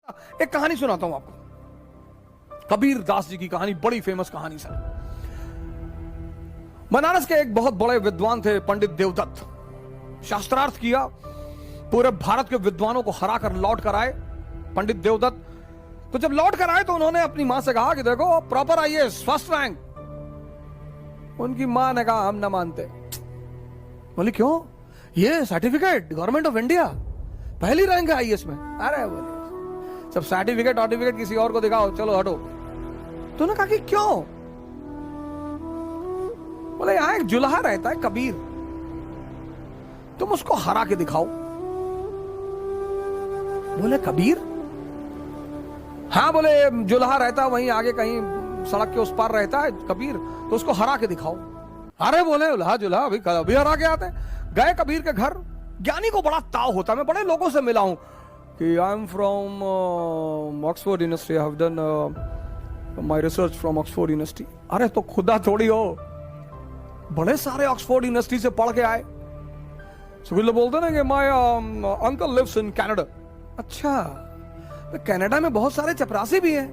एक कहानी सुनाता हूं आपको, कबीर दास जी की कहानी, बड़ी फेमस कहानी सर। बनारस के एक बहुत बड़े विद्वान थे पंडित देवदत्त। शास्त्रार्थ किया, पूरे भारत के विद्वानों को हरा कर लौट कर आए पंडित देवदत्त। तो जब लौट कर आए तो उन्होंने अपनी मां से कहा कि देखो प्रॉपर आईएएस फर्स्ट रैंक। उनकी मां ने कहा हम ना मानते। बोली क्यों? ये सर्टिफिकेट गवर्नमेंट ऑफ इंडिया पहली रैंक है आईएएस में। अरे बोले सब सर्टिफिकेट किसी और को दिखाओ, चलो हटो। तो उन्होंने कहा कि क्यों? बोले यहां एक जुल्हा रहता है कबीर, तुम उसको हरा के दिखाओ। बोले कबीर? हाँ बोले जुल्हा रहता है वहीं आगे कहीं सड़क के उस पार रहता है कबीर, तो उसको हरा के दिखाओ। अरे बोले जुल्हा अभी हरा के आते हैं। गए कबीर के घर। ज्ञानी को बड़ा ताव होता है, मैं बड़े लोगों से मिला हूं कि I am from Oxford university, I have done my research from Oxford university. अरे तो खुदा थोड़ी हो, बड़े सारे ऑक्सफोर्ड यूनिवर्सिटी से पढ़ के आए। सुबह बोलते ना कि my uncle lives in Canada. अच्छा, तो कनाडा में बहुत सारे चपरासी भी हैं।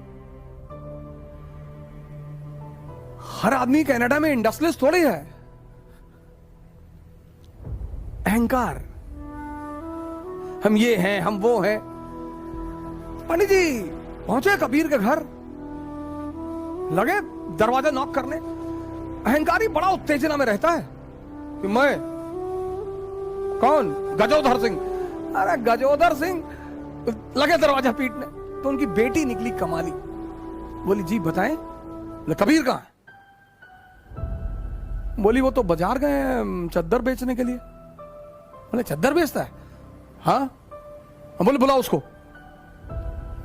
हर आदमी कनाडा में इंडस्ट्रियलिस्ट थोड़ी है। अहंकार, हम ये हैं हम वो हैं। पंडित जी पहुंचे कबीर के घर, लगे दरवाजा नॉक करने। अहंकारी बड़ा उत्तेजना में रहता है कि मैं कौन? गजोधर सिंह। अरे गजोधर सिंह, लगे दरवाजा पीटने। तो उनकी बेटी निकली कमाली, बोली जी बताएं। बोले कबीर कहां है? बोली वो तो बाजार गए हैं चद्दर बेचने के लिए। बोले चद्दर बेचता है? हाँ। बोले बुलाओ उसको।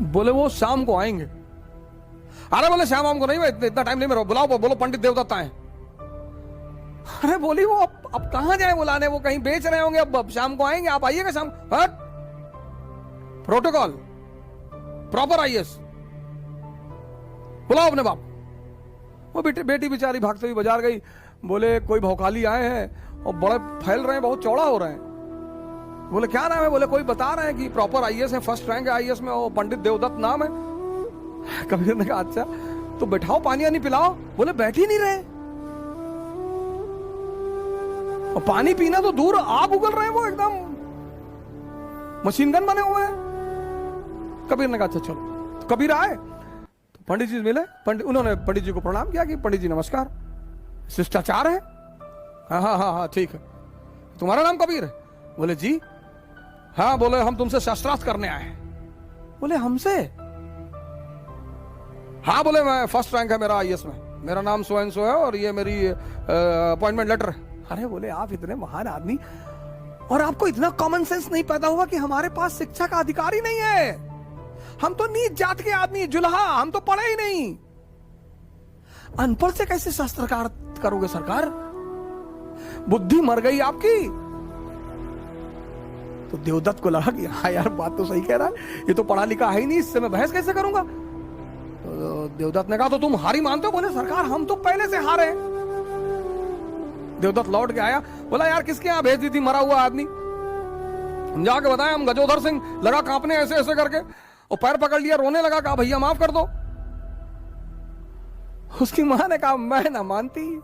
बोले वो शाम को आएंगे। अरे बोले शाम को नहीं, मैं इतना टाइम नहीं मेरा, बुलाओ, बोलो पंडित देवदत्त आए। अरे बोली वो अब कहां जाए बुलाने, वो कहीं बेच रहे होंगे, अब शाम को आएंगे, आप आइएगा शाम। हट, प्रोटोकॉल प्रॉपर आईएएस, बुलाओ अपने बाप। वो बेटी बेचारी भागते हुई बाजार गई। बोले कोई भौकाली आए हैं और बड़े फैल रहे हैं, बहुत चौड़ा हो रहे हैं। बोले क्या नाम है? बोले कोई बता रहे हैं कि प्रॉपर आईएएस है, फर्स्ट रैंक है आईएएस में, वो पंडित देवदत्त नाम है। कबीर ने कहा अच्छा तो बैठाओ, पानी वानी पिलाओ। बोले बैठ ही नहीं रहे, और पानी पीना तो दूर, आग उगल रहे हैं, वो एकदम मशीन गन बने हुए हैं। कबीर ने कहा अच्छा चलो। तो कबीर आए तो पंडित जी मिले। उन्होंने पंडित जी को प्रणाम किया कि पंडित जी नमस्कार, शिष्टाचार है। हाँ हाँ हाँ हाँ ठीक है। तुम्हारा नाम कबीर है? बोले जी। हाँ। बोले हम तुमसे शास्त्रार्थ करने आए हैं। बोले हमसे? हाँ। बोले मैं फर्स्ट रैंक है मेरा आईएएस में, मेरा नाम सो एंड सो है और ये मेरी अपॉइंटमेंट लेटर है। अरे बोले आप इतने महान आदमी और आपको इतना कॉमन सेंस नहीं पैदा हुआ कि हमारे पास शिक्षा का अधिकार ही नहीं है? हम तो नीच जात के आदमी, जुल्हा, हम तो पढ़े ही नहीं। अनपढ़ से कैसे शास्त्रकार करोगे सरकार? बुद्धि मर गई आपकी। तो देवदत्त को लगा कि हाँ यार बात तो सही कह रहा है, ये तो पढ़ा लिखा है ही नहीं, इससे मैं बहस कैसे करूंगा। तो देवदत्त ने कहा तो तुम हारी मानते हो? बोले सरकार हम तो पहले से हारे। देवदत्त लौट के आया, बोला यार किसके यहां भेज दी थी मरा हुआ आदमी? हम जाके बताया हम गजोधर सिंह। लगा कांपने ऐसे ऐसे करके, और पैर पकड़ लिया, रोने लगा, कहा भैया माफ कर दो। उसकी मां ने कहा मैं ना मानती,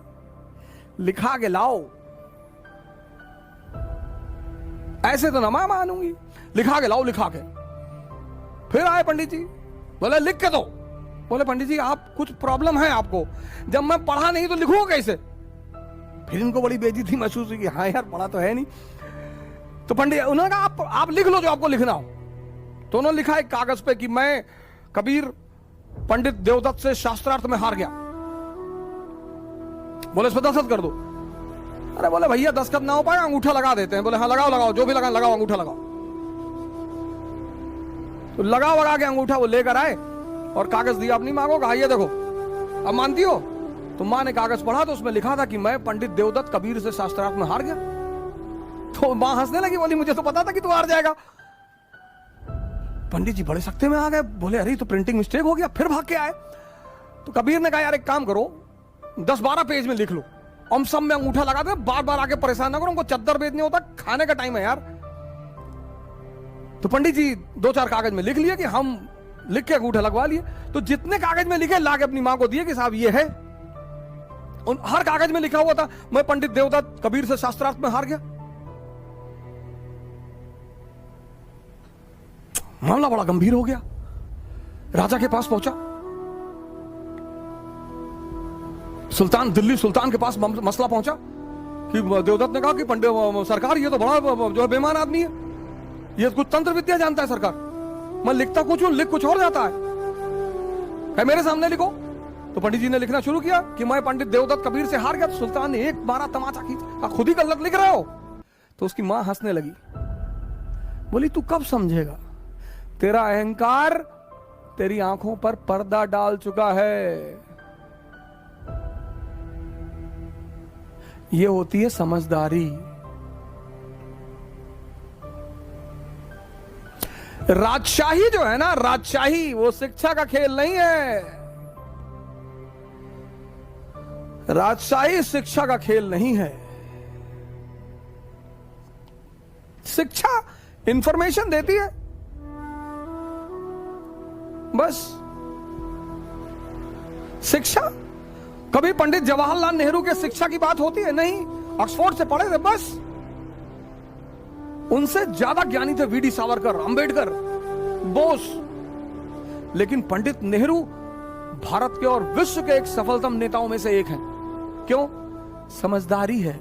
लिखा के लाओ। ऐसे तो ना मैं मानूंगी, लिखा के लाओ, लिखा के। फिर आए पंडित जी, बोले लिख के दो। बोले पंडित जी आप कुछ प्रॉब्लम है आपको, जब मैं पढ़ा नहीं तो लिखूंगा कैसे? फिर इनको बड़ी बेइज्जती महसूस हुई कि हाँ यार पढ़ा तो है नहीं। तो पंडित उन्होंने कहा आप लिख लो जो आपको लिखना हो। तो उन्होंने लिखा एक कागज पे कि मैं कबीर पंडित देवदत्त से शास्त्रार्थ में हार गया। बोले इस पर दस्तखत कर दो। अरे बोले भैया दस्तखत ना हो पाए, अंगूठा लगा देते हैं। बोले हाँ लगाओ, जो भी लगाओ अंगूठा लगाओ। तो लगा के अंगूठा वो लेकर आए और कागज दिया अपनी मां को, कहा ये देखो अब मानती हो? तो मां ने कागज पढ़ा तो उसमें लिखा था कि मैं पंडित देवदत्त कबीर से शास्त्रार्थ में हार गया। तो मां हंसने लगी, बोली मुझे तो पता था कि तू हार जाएगा। पंडित जी बड़े सख्ते में आ गए, बोले अरे तो प्रिंटिंग मिस्टेक हो गया। फिर भाग के आए। तो कबीर ने कहा यार एक काम करो, 10-12 पेज में लिख लो, हम सब में अंगूठा लगा दे, बार बार आके परेशान ना करो, हमको चद्दर बेचने होता, खाने का टाइम है यार। तो पंडित जी 2-4 कागज में लिख लिया कि हम लिख के अंगूठा लगवा लिए। तो जितने कागज में लिखे ला के अपनी मां को दिए कि साहब ये है। उन हर कागज में लिखा हुआ था मैं पंडित देवदत्त कबीर से शास्त्रार्थ में हार गया। मामला बड़ा गंभीर हो गया। राजा के पास पहुंचा, सुल्तान दिल्ली सुल्तान के पास मसला पहुंचा कि देवदत्त ने कहा कि पंडित सरकार ये तो बड़ा जो है बेईमान आदमी है, ये कुछ तंत्र विद्या जानता है सरकार। मैं लिखता कुछ हूं, लिख कुछ और जाता है मेरे सामने लिखो। तो पंडित जी ने लिखना शुरू किया कि मैं पंडित देवदत्त कबीर से हार गया। तो सुल्तान ने एक बारा तमाचा खींचा, खुद ही गलत लिख रहे हो। तो उसकी मां हंसने लगी, बोली तू कब समझेगा, तेरा अहंकार तेरी आंखों पर पर्दा डाल चुका है। ये होती है समझदारी। राजशाही जो है ना, राजशाही वो शिक्षा का खेल नहीं है। राजशाही शिक्षा का खेल नहीं है। शिक्षा इंफॉर्मेशन देती है बस। शिक्षा कभी पंडित जवाहरलाल नेहरू के शिक्षा की बात होती है? नहीं। ऑक्सफोर्ड से पढ़े थे बस। उनसे ज्यादा ज्ञानी थे वीडी सावरकर, अंबेडकर, बोस। लेकिन पंडित नेहरू भारत के और विश्व के एक सफलतम नेताओं में से एक हैं। क्यों? समझदारी है।